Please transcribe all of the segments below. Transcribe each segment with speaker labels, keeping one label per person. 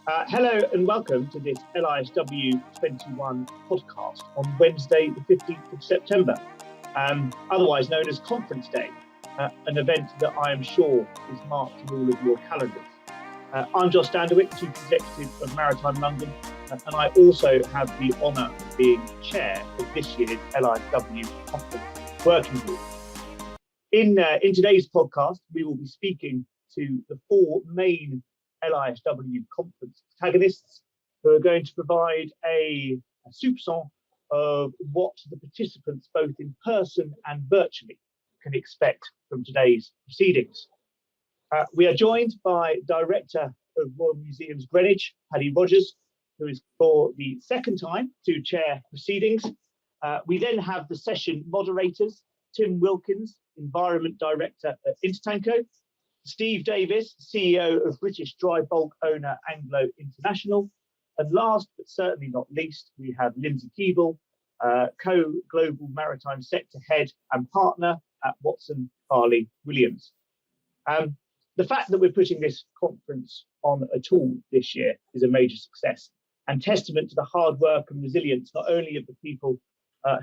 Speaker 1: Hello and welcome to this LISW 21 podcast on Wednesday, the 15th of September, otherwise known as Conference Day, an event that I am sure is marked in all of your calendars. I'm Josh Standerwick, Chief Executive of Maritime London, and I also have the honour of being chair of this year's LISW Conference Working Group. In today's podcast, we will be speaking to the four main LISW conference protagonists who are going to provide a soupçon of what the participants, both in person and virtually, can expect from today's proceedings. We are joined by Director of Royal Museums Greenwich, Paddy Rogers, who is for the second time to chair proceedings. We then have the session moderators, Tim Wilkins, Environment Director at Intertanko, Steve Davis, CEO of British dry bulk owner Anglo International, and last but certainly not least, we have Lindsay Keeble, co-global maritime sector head and partner at Watson Farley Williams. The fact that we're putting this conference on at all this year is a major success and testament to the hard work and resilience not only of the people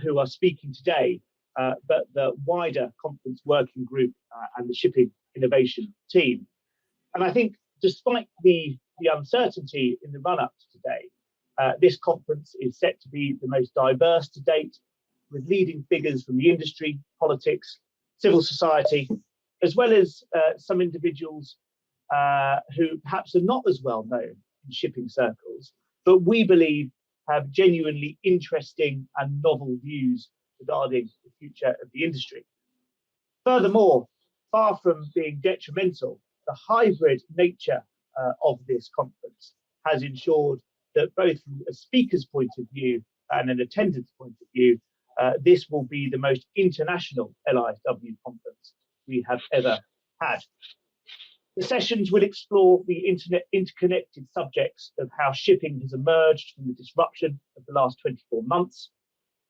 Speaker 1: who are speaking today, but the wider conference working group and the shipping innovation team. And I think despite the uncertainty in the run-up to today, this conference is set to be the most diverse to date, with leading figures from the industry, politics, civil society, as well as some individuals who perhaps are not as well known in shipping circles, but we believe have genuinely interesting and novel views regarding the future of the industry. Furthermore, far from being detrimental, the hybrid nature of this conference has ensured that both from a speaker's point of view and an attendance point of view, this will be the most international LISW conference we have ever had. The sessions will explore the interconnected subjects of how shipping has emerged from the disruption of the last 24 months,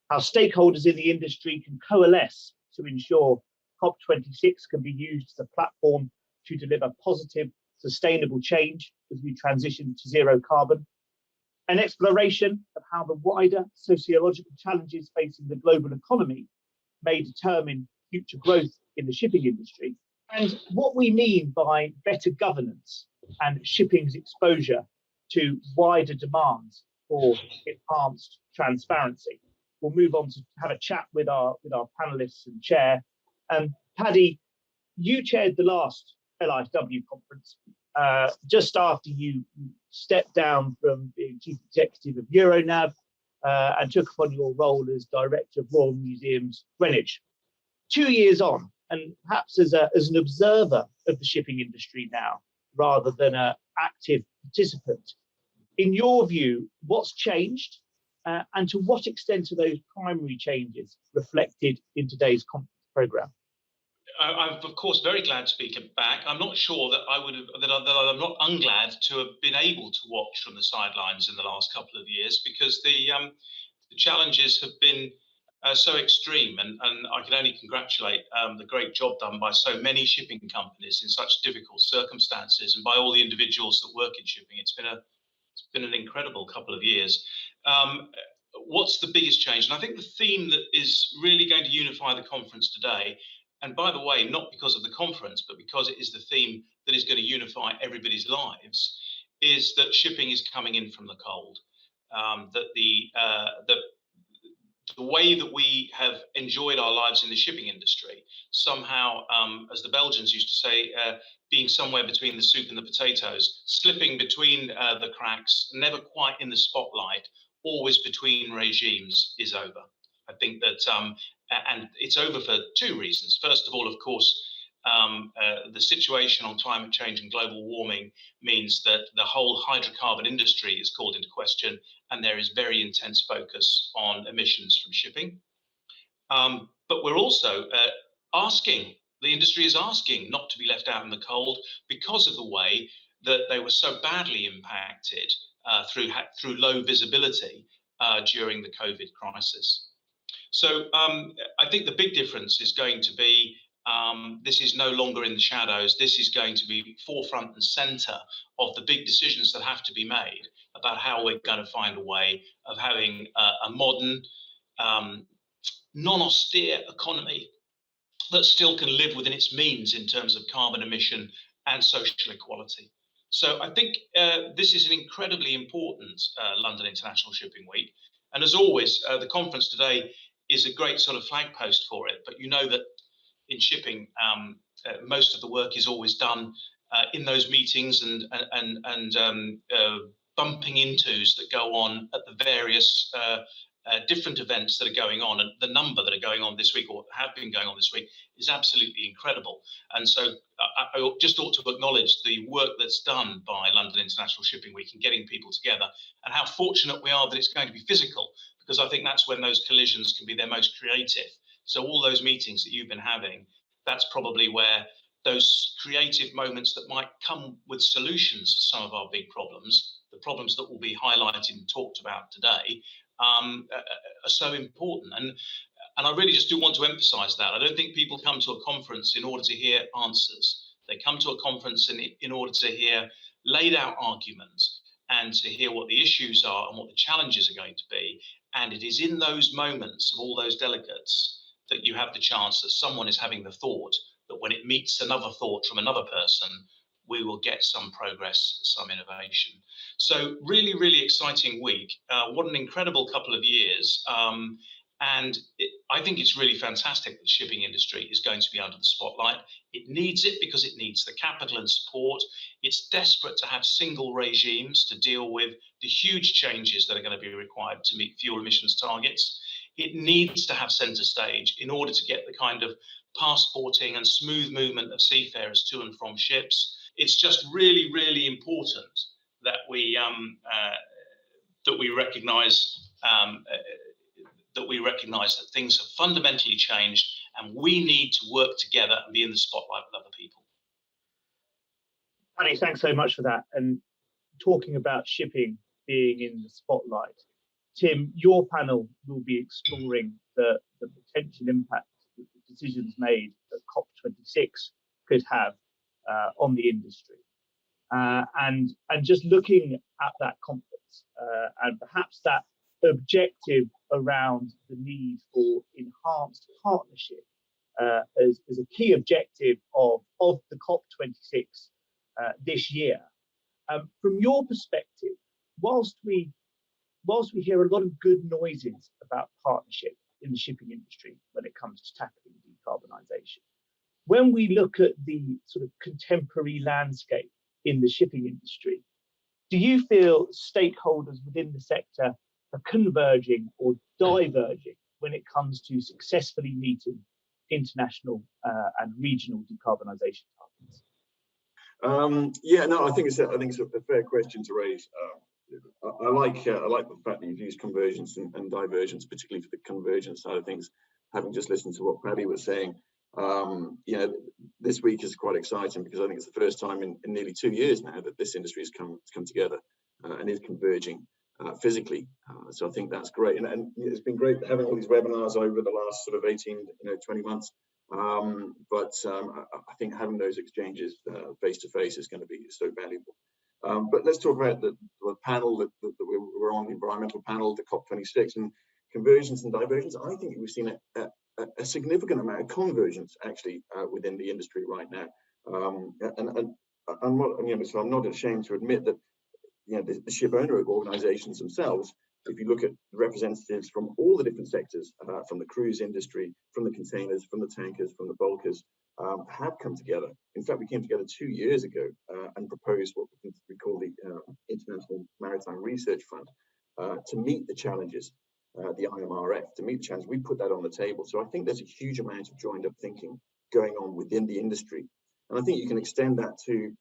Speaker 1: how stakeholders in the industry can coalesce to ensure COP26 can be used as a platform to deliver positive, sustainable change as we transition to zero carbon, an exploration of how the wider sociological challenges facing the global economy may determine future growth in the shipping industry, and what we mean by better governance and shipping's exposure to wider demands for enhanced transparency. We'll move on to have a chat with our panelists and chair. Paddy, you chaired the last LISW conference just after you stepped down from being chief executive of Euronav and took upon your role as director of Royal Museums Greenwich. 2 years on, and perhaps as an observer of the shipping industry now, rather than an active participant, in your view, what's changed? And to what extent are those primary changes reflected in today's conference programme?
Speaker 2: I'm of course very glad to be back. I'm not sure that I'm not unglad to have been able to watch from the sidelines in the last couple of years, because the challenges have been so extreme, and I can only congratulate the great job done by so many shipping companies in such difficult circumstances, and by all the individuals that work in shipping. It's been an incredible couple of years. What's the biggest change? And I think the theme that is really going to unify the conference today, and by the way, not because of the conference, but because it is the theme that is going to unify everybody's lives, is that shipping is coming in from the cold. That the way that we have enjoyed our lives in the shipping industry, somehow, as the Belgians used to say, being somewhere between the soup and the potatoes, slipping between the cracks, never quite in the spotlight, always between regimes, is over. I think that, and it's over for two reasons. First of all, of course, the situation on climate change and global warming means that the whole hydrocarbon industry is called into question, and there is very intense focus on emissions from shipping. But we're also the industry is asking not to be left out in the cold because of the way that they were so badly impacted through low visibility during the COVID crisis. So I think the big difference is going to be This is no longer in the shadows. This is going to be forefront and center of the big decisions that have to be made about how we're going to find a way of having a modern, non-austere economy that still can live within its means in terms of carbon emission and social equality. So I think this is an incredibly important London International Shipping Week. And as always, the conference today is a great sort of flag post for it. But you know that in shipping, most of the work is always done in those meetings and bumping intos that go on at the various different events that are going on, and the number that are going on this week or have been going on this week is absolutely incredible. And so I just ought to acknowledge the work that's done by London International Shipping Week in getting people together, and how fortunate we are that it's going to be physical, because I think that's when those collisions can be their most creative. So all those meetings that you've been having, that's probably where those creative moments that might come with solutions to some of our big problems, the problems that will be highlighted and talked about today, are so important. And I really just do want to emphasize that. I don't think people come to a conference in order to hear answers. They come to a conference in order to hear laid out arguments and to hear what the issues are and what the challenges are going to be. And it is in those moments of all those delegates that you have the chance that someone is having the thought that when it meets another thought from another person, we will get some progress, some innovation. So really, really exciting week. What an incredible couple of years. I think it's really fantastic that the shipping industry is going to be under the spotlight. It needs it because it needs the capital and support. It's desperate to have single regimes to deal with the huge changes that are going to be required to meet fuel emissions targets. It needs to have centre stage in order to get the kind of passporting and smooth movement of seafarers to and from ships. It's just really, really important that we recognise that things have fundamentally changed, and we need to work together and be in the spotlight with other people.
Speaker 1: Paddy, thanks so much for that. And talking about shipping being in the spotlight, Tim, your panel will be exploring the potential impact that the decisions made at COP26 could have on the industry. And just looking at that conference and perhaps that objective around the need for enhanced partnership as a key objective of the COP26 this year. From your perspective, whilst we hear a lot of good noises about partnership in the shipping industry when it comes to tackling decarbonisation, when we look at the sort of contemporary landscape in the shipping industry, do you feel stakeholders within the sector are converging or diverging when it comes to successfully meeting international and regional decarbonisation targets?
Speaker 3: I think it's a fair question to raise. I like the fact that you've used convergence and divergence, particularly for the convergence side of things. Having just listened to what Paddy was saying, this week is quite exciting because I think it's the first time in nearly 2 years now that this industry has come together and is converging physically. So I think that's great, and it's been great having all these webinars over the last sort of 18, 20 months. But I think having those exchanges face to face is going to be so valuable. But let's talk about the panel that we're on, the environmental panel, the COP26, and convergence and divergence. I think we've seen a significant amount of convergence actually within the industry right now. And I'm not ashamed to admit that the ship owner organizations themselves, if you look at representatives from all the different sectors, from the cruise industry, from the containers, from the tankers, from the bulkers, have come together. In fact, we came together 2 years ago and proposed what we call the International Maritime Research Fund to meet the challenges, the IMRF, to meet the challenge. We put that on the table. So I think there's a huge amount of joined up thinking going on within the industry. And I think you can extend that to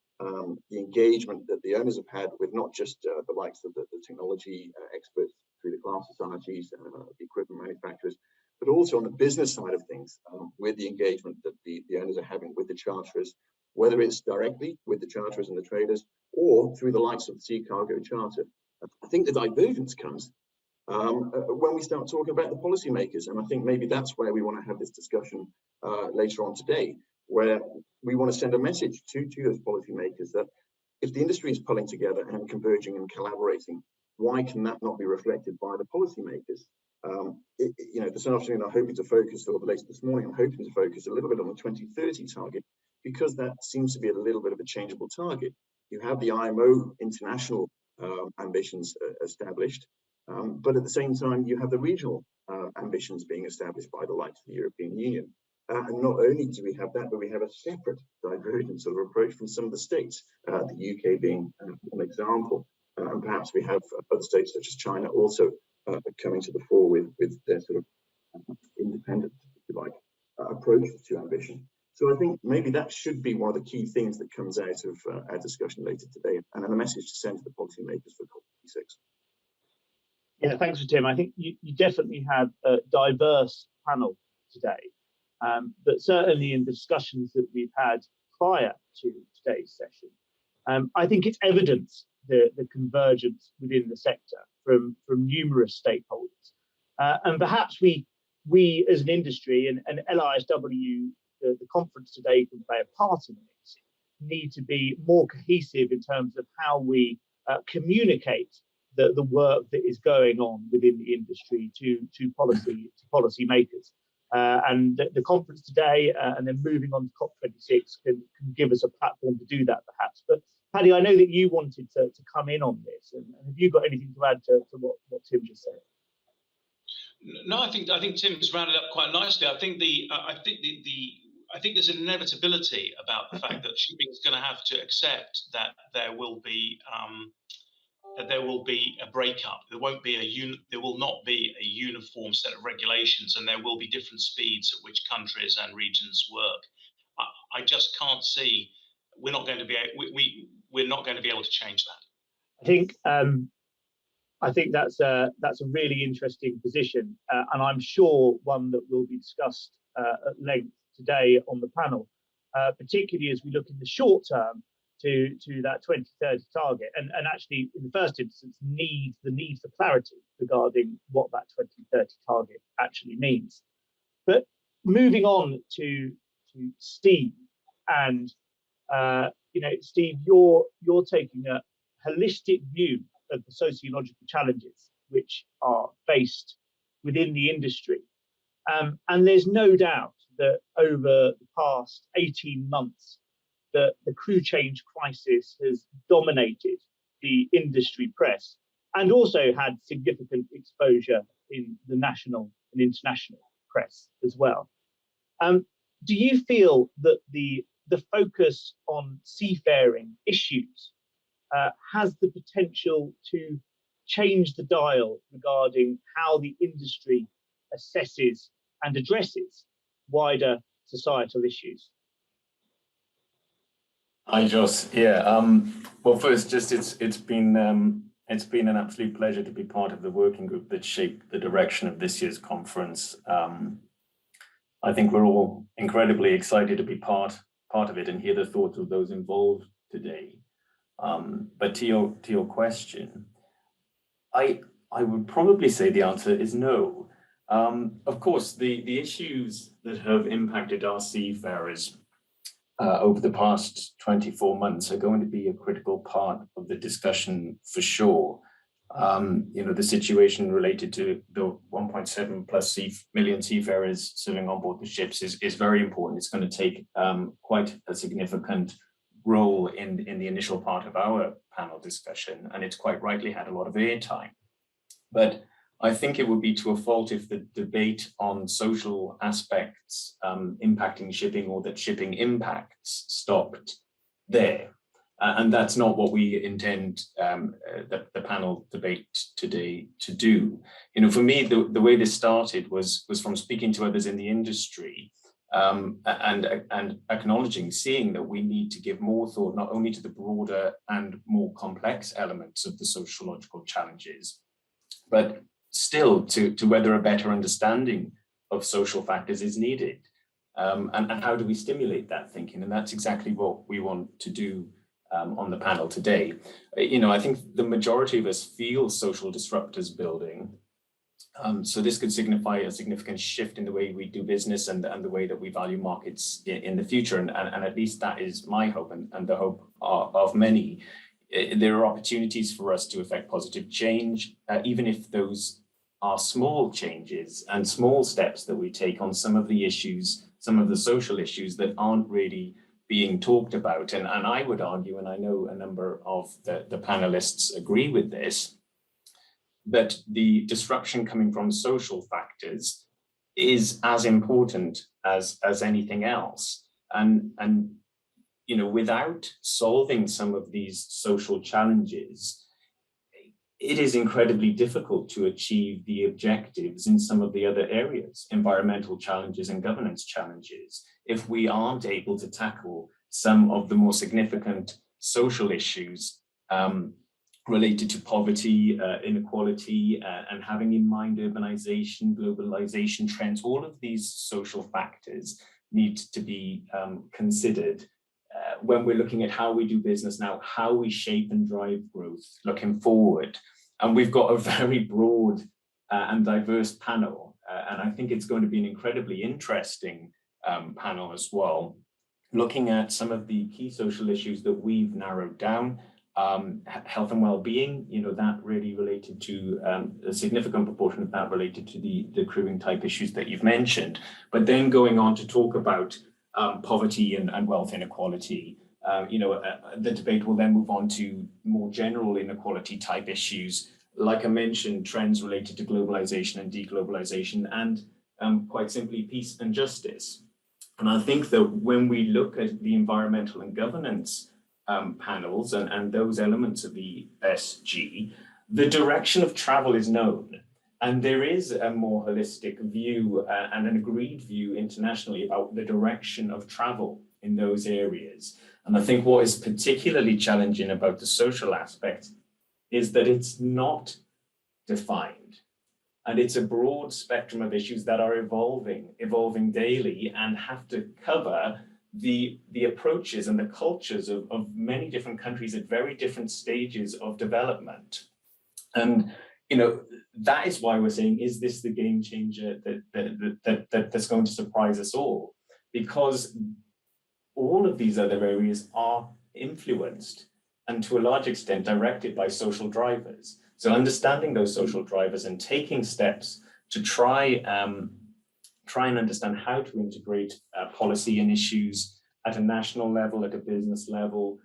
Speaker 3: the engagement that the owners have had with not just the likes of the technology experts through the class societies, the equipment manufacturers, but also on the business side of things with the engagement that the owners are having with the charterers, whether it's directly with the charterers and the traders or through the likes of the Sea Cargo Charter. I think the divergence comes when we start talking about the policymakers. And I think maybe that's where we want to have this discussion later on today, where we want to send a message to those policymakers that if the industry is pulling together and converging and collaborating, why can that not be reflected by the policymakers? This afternoon I'm hoping to focus, or later this morning, I'm hoping to focus a little bit on the 2030 target, because that seems to be a little bit of a changeable target. You have the IMO international ambitions established, but at the same time, you have the regional ambitions being established by the likes of the European Union. And not only do we have that, but we have a separate divergent sort of approach from some of the states, the UK being an example. And perhaps we have other states such as China also coming to the fore with their sort of independent, if you like, approach to ambition. So I think maybe that should be one of the key things that comes out of our discussion later today, and then a message to send to the policymakers for COP26.
Speaker 1: Yeah, thanks for Tim. I think you definitely have a diverse panel today, but certainly in discussions that we've had prior to today's session, I think it's evidence the convergence within the sector from numerous stakeholders, and perhaps we as an industry and LISW, the conference today, can play a part in this, need to be more cohesive in terms of how we communicate the work that is going on within the industry to policy makers. And the conference today and then moving on to COP26 can give us a platform to do that, perhaps. But Paddy, I know that you wanted to come in on this, and have you got anything to add to what Tim just said?
Speaker 2: No, I think Tim's rounded up quite nicely. I think there's an inevitability about the fact that shipping is going to have to accept that there will be a breakup. There will not be a uniform set of regulations, and there will be different speeds at which countries and regions work. I just can't see. We're not going to be able to change that.
Speaker 1: I think that's a really interesting position, and I'm sure one that will be discussed at length today on the panel, particularly as we look in the short term to that 2030 target, and actually in the first instance the need for clarity regarding what that 2030 target actually means. But moving on to Steve, and Steve, you're taking a holistic view of the sociological challenges which are faced within the industry. And there's no doubt that over the past 18 months, the crew change crisis has dominated the industry press and also had significant exposure in the national and international press as well. Do you feel that the focus on seafaring issues has the potential to change the dial regarding how the industry assesses and addresses wider societal issues?
Speaker 4: Hi, Joss. Yeah. Well, first, just it's been an absolute pleasure to be part of the working group that shaped the direction of this year's conference. I think we're all incredibly excited to be part of it and hear the thoughts of those involved today. But to your question, I would probably say the answer is no. Of course, the issues that have impacted our seafarers over the past 24 months are going to be a critical part of the discussion for sure. The situation related to the 1.7 plus million seafarers sailing on board the ships is very important. It's going to take quite a significant role in the initial part of our panel discussion, and it's quite rightly had a lot of airtime. But I think it would be to a fault if the debate on social aspects impacting shipping, or that shipping impacts, stopped there. And that's not what we intend the panel debate today to do. For me, the way this started was from speaking to others in the industry and acknowledging, seeing that we need to give more thought not only to the broader and more complex elements of the sociological challenges, but still to whether a better understanding of social factors is needed. And how do we stimulate that thinking? And that's exactly what we want to do on the panel today. I think the majority of us feel social disruptors building, So this could signify a significant shift in the way we do business and the way that we value markets in the future. And at least that is my hope and the hope of many. There are opportunities for us to effect positive change, even if those are small changes and small steps that we take on some of the issues, some of the social issues that aren't really being talked about. And I would argue, and I know a number of the panelists agree with this, that the disruption coming from social factors is as important as anything else. And you know, without solving some of these social challenges, it is incredibly difficult to achieve the objectives in some of the other areas, environmental challenges and governance challenges, if we aren't able to tackle some of the more significant social issues related to poverty, inequality, and having in mind urbanization, globalization trends. All of these social factors need to be considered when we're looking at how we do business now, how we shape and drive growth looking forward. And we've got a very broad and diverse panel. And I think it's going to be an incredibly interesting panel as well, looking at some of the key social issues that we've narrowed down. Health and well-being, you know, that really related to a significant proportion of that related to the crewing type issues that you've mentioned, but then going on to talk about poverty and wealth inequality. The debate will then move on to more general inequality type issues, like I mentioned, trends related to globalization and deglobalization, and quite simply peace and justice. And I think that when we look at the environmental and governance panels and those elements of ESG, the direction of travel is known. And there is a more holistic view and an agreed view internationally about the direction of travel in those areas. And I think what is particularly challenging about the social aspect is that it's not defined. And it's a broad spectrum of issues that are evolving daily, and have to cover the approaches and the cultures of many different countries at very different stages of development. And you know, that is why we're saying, is this the game changer that's going to surprise us all? Because all of these other areas are influenced and to a large extent directed by social drivers. So understanding those social drivers and taking steps to try and understand how to integrate policy and issues at a national level, at a business level,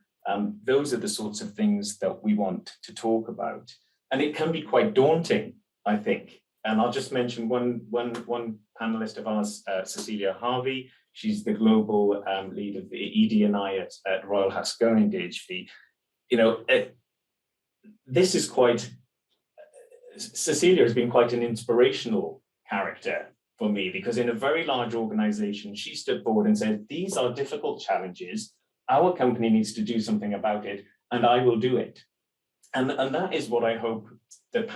Speaker 4: those are the sorts of things that we want to talk about. And it can be quite daunting, I think. And I'll just mention one panelist of ours, Cecilia Harvey. She's the global lead of the ED&I at Royal Haskell and DHV. You know, this is Cecilia has been quite an inspirational character for me, because in a very large organization, she stood forward and said, these are difficult challenges. Our company needs to do something about it, and I will do it. And that is what I hope that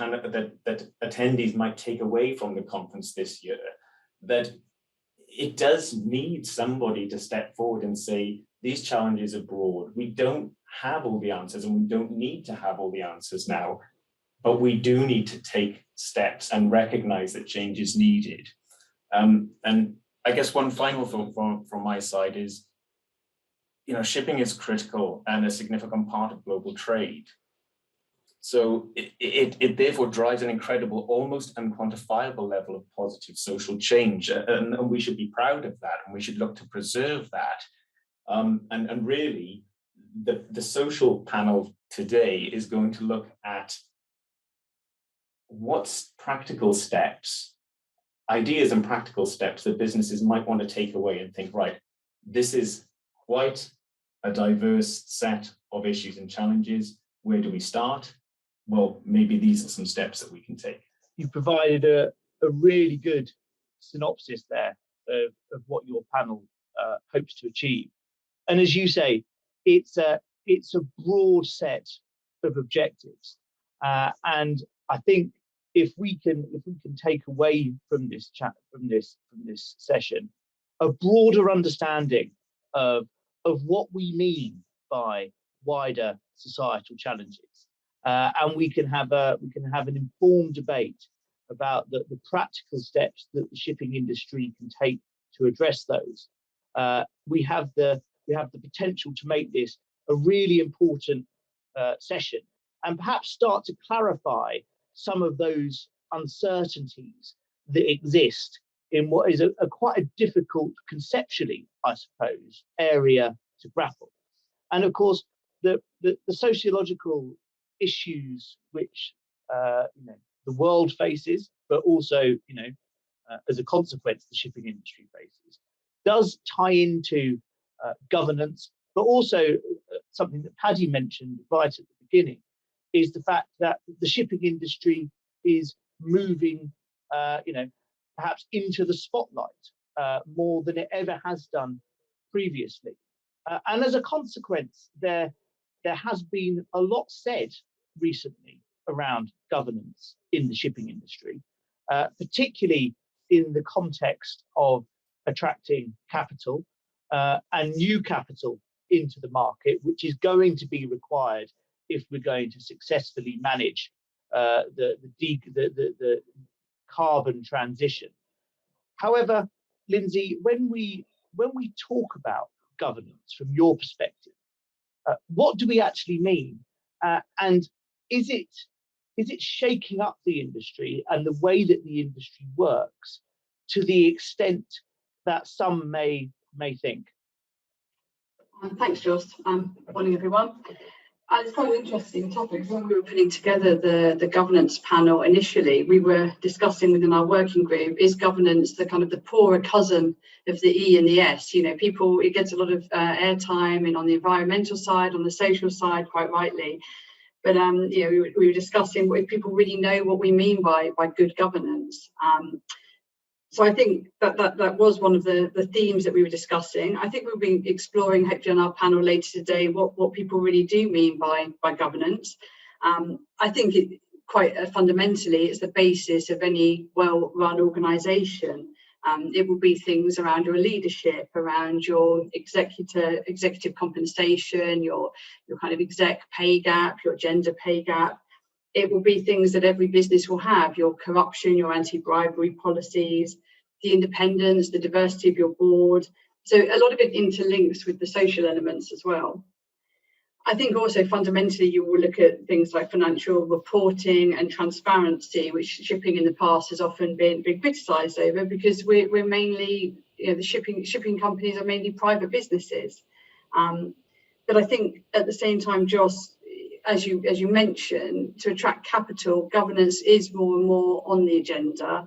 Speaker 4: attendees might take away from the conference this year, that it does need somebody to step forward and say, these challenges are broad. We don't have all the answers, and we don't need to have all the answers now, but we do need to take steps and recognize that change is needed. And I guess one final thought from my side is, you know, shipping is critical and a significant part of global trade. So it therefore drives an incredible, almost unquantifiable level of positive social change. And we should be proud of that, and we should look to preserve that. And really, the social panel today is going to look at what's practical steps, ideas and practical steps that businesses might want to take away and think, right, this is quite a diverse set of issues and challenges. Where do we start? Well, maybe these are some steps that we can take.
Speaker 1: You've provided a really good synopsis there of what your panel hopes to achieve. And as you say, it's a broad set of objectives. And I think if we can take away from this chat, from this session, a broader understanding of what we mean by wider societal challenges, and we can have an informed debate about the practical steps that the shipping industry can take to address those, we have the potential to make this a really important session, and perhaps start to clarify some of those uncertainties that exist in what is a quite a difficult, conceptually, I suppose, area to grapple. And of course, the sociological issues which the world faces, but also as a consequence the shipping industry faces, does tie into governance, but also something that Paddy mentioned right at the beginning is the fact that the shipping industry is moving, perhaps into the spotlight more than it ever has done previously. And as a consequence, there has been a lot said recently around governance in the shipping industry, particularly in the context of attracting capital and new capital into the market, which is going to be required if we're going to successfully manage the carbon transition. However, Lindsay, when we talk about governance from your perspective, what do we actually mean? And is it shaking up the industry and the way that the industry works to the extent that some may think?
Speaker 5: Thanks, Joss. Morning, everyone. It's quite an interesting topic. When we were putting together the governance panel initially, we were discussing within our working group, is governance the kind of the poorer cousin of the E and the S? People, it gets a lot of airtime and on the environmental side, on the social side, quite rightly. But we were discussing if people really know what we mean by good governance. So I think that was one of the themes that we were discussing. I think we'll be exploring, hopefully on our panel later today, what people really do mean by governance. I think quite fundamentally, it's the basis of any well-run organisation. It will be things around your leadership, around your executive compensation, your kind of exec pay gap, your gender pay gap. It will be things that every business will have, your corruption, your anti-bribery policies, the independence, the diversity of your board. So a lot of it interlinks with the social elements as well. I think also fundamentally you will look at things like financial reporting and transparency, which shipping in the past has often been criticised over, because we're mainly, the shipping companies are mainly private businesses. But I think at the same time, Joss, as you mentioned, to attract capital, governance is more and more on the agenda.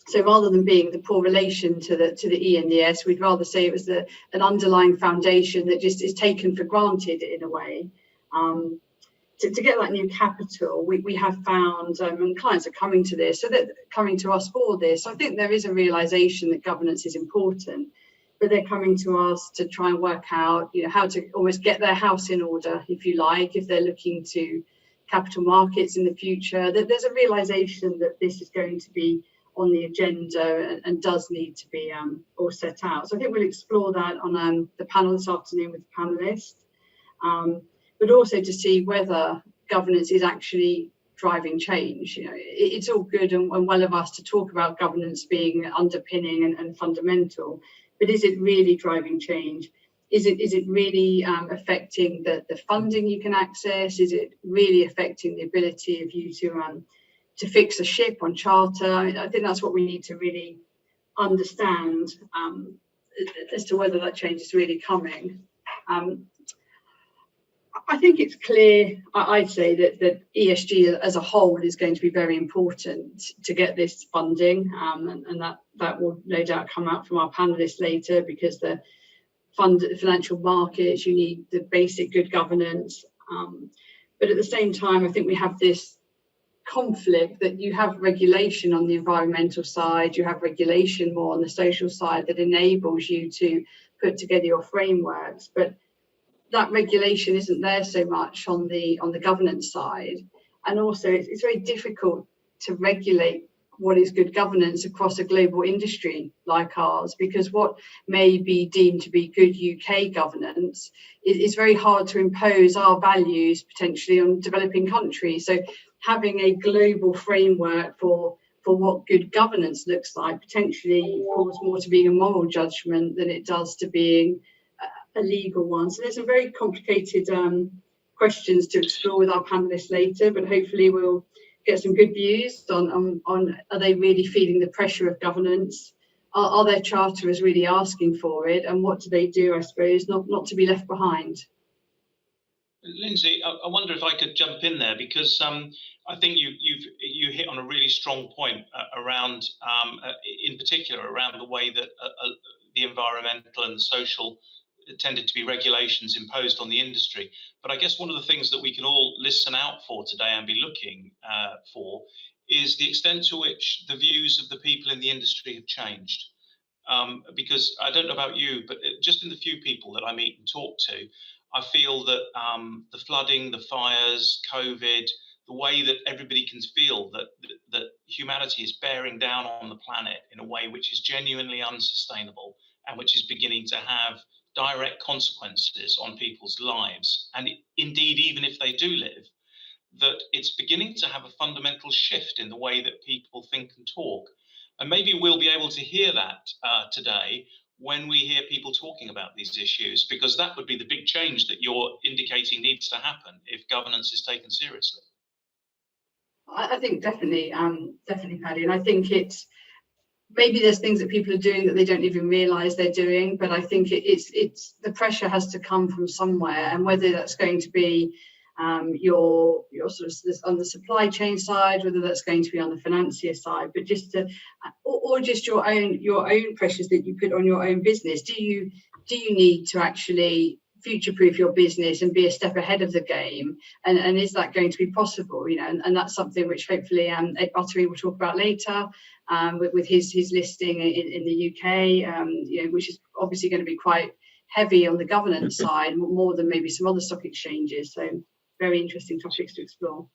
Speaker 5: So rather than being the poor relation to the E and the S, we'd rather say it was an underlying foundation that just is taken for granted in a way. To get that new capital, we have found, and clients are coming to this, so they're coming to us for this. I think there is a realisation that governance is important, but they're coming to us to try and work out, how to almost get their house in order, if you like, if they're looking to capital markets in the future. That there's a realisation that this is going to be on the agenda and does need to be all set out. So I think we'll explore that on the panel this afternoon with the panellists, but also to see whether governance is actually driving change. It's all good and well of us to talk about governance being underpinning and fundamental, but is it really driving change? Is it really affecting the funding you can access? Is it really affecting the ability of you to fix a ship on charter? I think that's what we need to really understand as to whether that change is really coming. I think it's clear, I'd say, that ESG as a whole is going to be very important to get this funding, and that will no doubt come out from our panellists later, because the financial markets, you need the basic good governance. But at the same time, I think we have this conflict that you have regulation on the environmental side, you have regulation more on the social side that enables you to put together your frameworks, but that regulation isn't there so much on the governance side. And also it's very difficult to regulate what is good governance across a global industry like ours, because what may be deemed to be good UK governance is very hard to impose our values potentially on developing countries. So having a global framework for what good governance looks like potentially falls more to being a moral judgment than it does to being a legal one. So there's some very complicated questions to explore with our panelists later, but hopefully we'll get some good views on are they really feeling the pressure of governance? Are their charterers really asking for it? And what do they do, I suppose, not to be left behind?
Speaker 2: Lindsay, I wonder if I could jump in there, because I think you hit on a really strong point around, in particular, around the way that the environmental and social tended to be regulations imposed on the industry. But I guess one of the things that we can all listen out for today and be looking for is the extent to which the views of the people in the industry have changed. Because I don't know about you, but just in the few people that I meet and talk to, I feel that the flooding, the fires, COVID, the way that everybody can feel that humanity is bearing down on the planet in a way which is genuinely unsustainable and which is beginning to have direct consequences on people's lives. And indeed, even if they do live, that it's beginning to have a fundamental shift in the way that people think and talk. And maybe we'll be able to hear that today when we hear people talking about these issues, because that would be the big change that you're indicating needs to happen if governance is taken seriously.
Speaker 5: I think definitely, Paddy. And I think it's, maybe there's things that people are doing that they don't even realise they're doing, but I think it's the pressure has to come from somewhere, and whether that's going to be your sort of on the supply chain side, whether that's going to be on the financier side, but just to, or just your own pressures that you put on your own business. Do you need to actually future-proof your business and be a step ahead of the game, and is that going to be possible? And that's something which hopefully Ed Buttery will talk about later with his listing in the UK, which is obviously going to be quite heavy on the governance side, more than maybe some other stock exchanges. So very interesting topics to explore.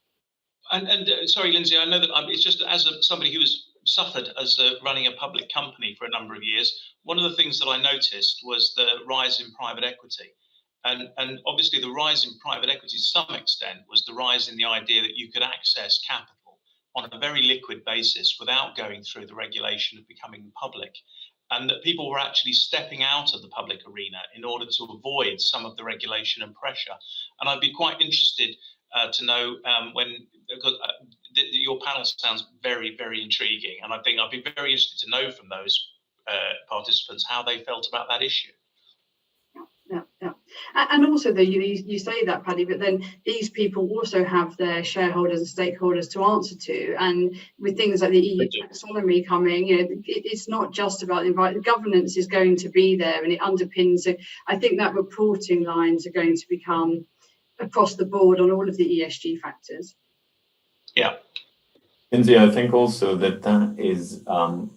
Speaker 5: And
Speaker 2: sorry, Lindsay, I know that it's just as somebody who has suffered as running a public company for a number of years, one of the things that I noticed was the rise in private equity. And obviously the rise in private equity to some extent was the rise in the idea that you could access capital on a very liquid basis without going through the regulation of becoming public, and that people were actually stepping out of the public arena in order to avoid some of the regulation and pressure. And I'd be quite interested to know because your panel sounds very, very intriguing, and I think I'd be very interested to know from those participants how they felt about that issue.
Speaker 5: Yeah. And also, though, you say that, Paddy, but then these people also have their shareholders and stakeholders to answer to. And with things like the EU taxonomy coming, it's not just about the governance is going to be there, and it underpins. So I think that reporting lines are going to become across the board on all of the ESG factors.
Speaker 2: Yeah.
Speaker 4: Lindsay, I think also that is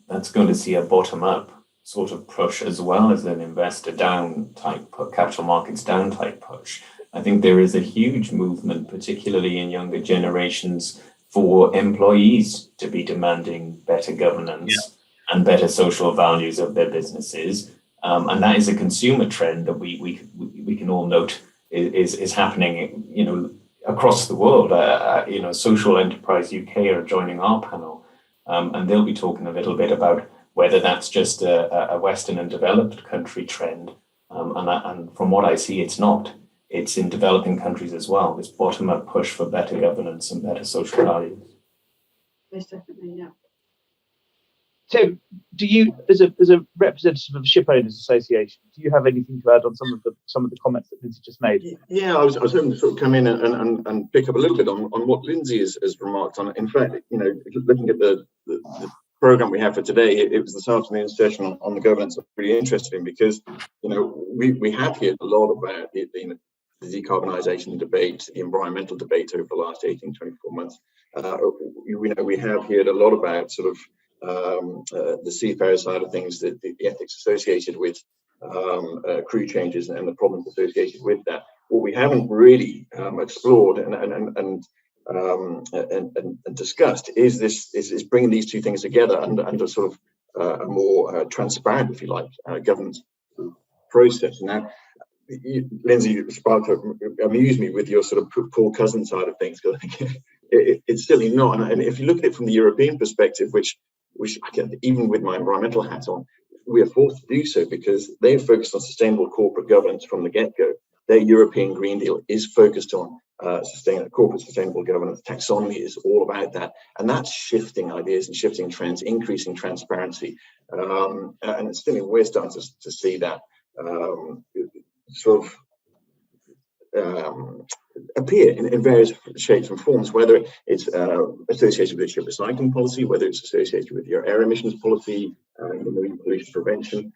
Speaker 4: that's going to see a bottom up sort of push as well as an investor down type, capital markets down type push. I think there is a huge movement, particularly in younger generations, for employees to be demanding better governance and better social values of their businesses. And that is a consumer trend that we can all note is happening, across the world. Social Enterprise UK are joining our panel, and they'll be talking a little bit about whether that's just a Western and developed country trend. And from what I see, it's not. It's in developing countries as well, this bottom-up push for better governance and better social values.
Speaker 5: Most definitely, yeah.
Speaker 1: Tim, do you, as a representative of the Ship Owners Association, do you have anything to add on some of the comments that Lindsay just made?
Speaker 3: Yeah, I was hoping to sort of come in and pick up a little bit on what Lindsay has remarked on. In fact, looking at the program we have for today, it was this afternoon's session on the governance that's really interesting, because we have heard a lot about the decarbonisation debate, the environmental debate over the last 18-24 months. We have heard a lot about sort of the seafarer side of things, the ethics associated with crew changes and the problems associated with that. What we haven't really explored and and discussed is bringing these two things together under sort of a more transparent, if you like, governance process. Now, Lindsay, amuse me with your sort of poor cousin side of things, because I think it's certainly not. And if you look at it from the European perspective, which I can, even with my environmental hat on, we are forced to do so because they've focused on sustainable corporate governance from the get-go. Their European Green Deal is focused on corporate sustainable governance. Taxonomy is all about that, and that's shifting ideas and shifting trends, increasing transparency, and it's still we're starting to see that sort of appear in various shapes and forms, whether it's associated with your ship recycling policy, whether it's associated with your air emissions policy, marine pollution prevention.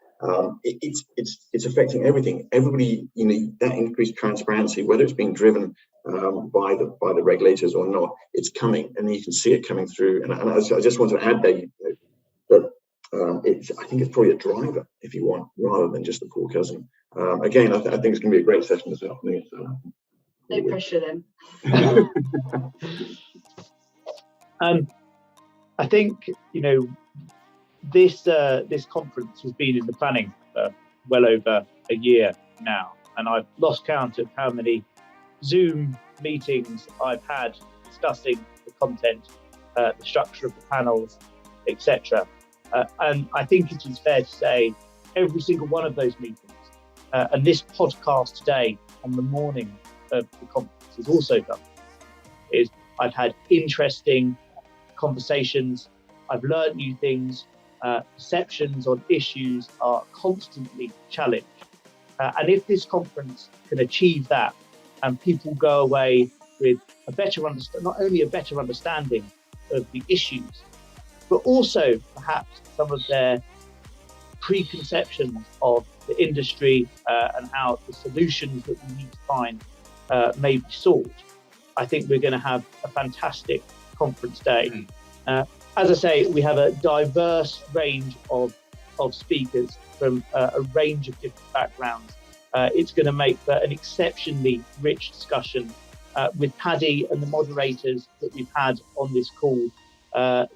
Speaker 3: It's affecting everything. Everybody, that increased transparency, whether it's being driven by the regulators or not, it's coming, and you can see it coming through. And I just want to add there that I think it's probably a driver, if you want, rather than just a poor cousin. Again, I think it's going to be a great session this afternoon. So.
Speaker 5: No pressure then.
Speaker 1: I think this conference has been in the planning for well over a year now, and I've lost count of how many Zoom meetings I've had discussing the content, the structure of the panels, etc. And I think it is fair to say every single one of those meetings and this podcast today on the morning of the conference is also done. I've had interesting conversations, I've learned new things, perceptions on issues are constantly challenged. And if this conference can achieve that and people go away with not only a better understanding of the issues, but also perhaps some of their preconceptions of the industry and how the solutions that we need to find may be solved, I think we're going to have a fantastic conference day. As I say, we have a diverse range of speakers from a range of different backgrounds. It's going to make for an exceptionally rich discussion with Paddy and the moderators that we've had on this call. I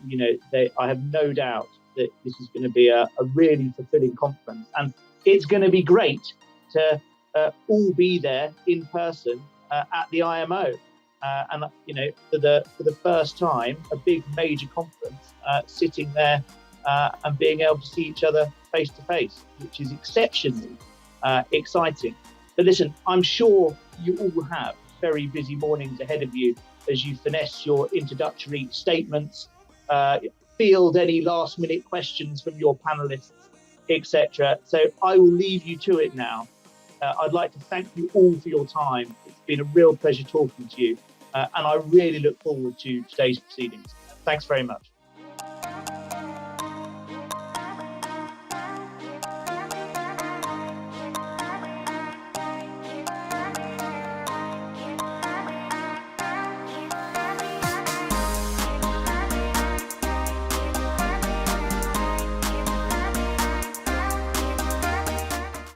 Speaker 1: have no doubt that this is going to be a really fulfilling conference, and it's going to be great to all be there in person at the IMO. And for the first time, a big major conference, sitting there and being able to see each other face to face, which is exceptionally exciting. But listen, I'm sure you all have very busy mornings ahead of you as you finesse your introductory statements, field any last minute questions from your panelists, etc. So I will leave you to it now. I'd like to thank you all for your time. It's been a real pleasure talking to you. And I really look forward to today's proceedings. Thanks very much.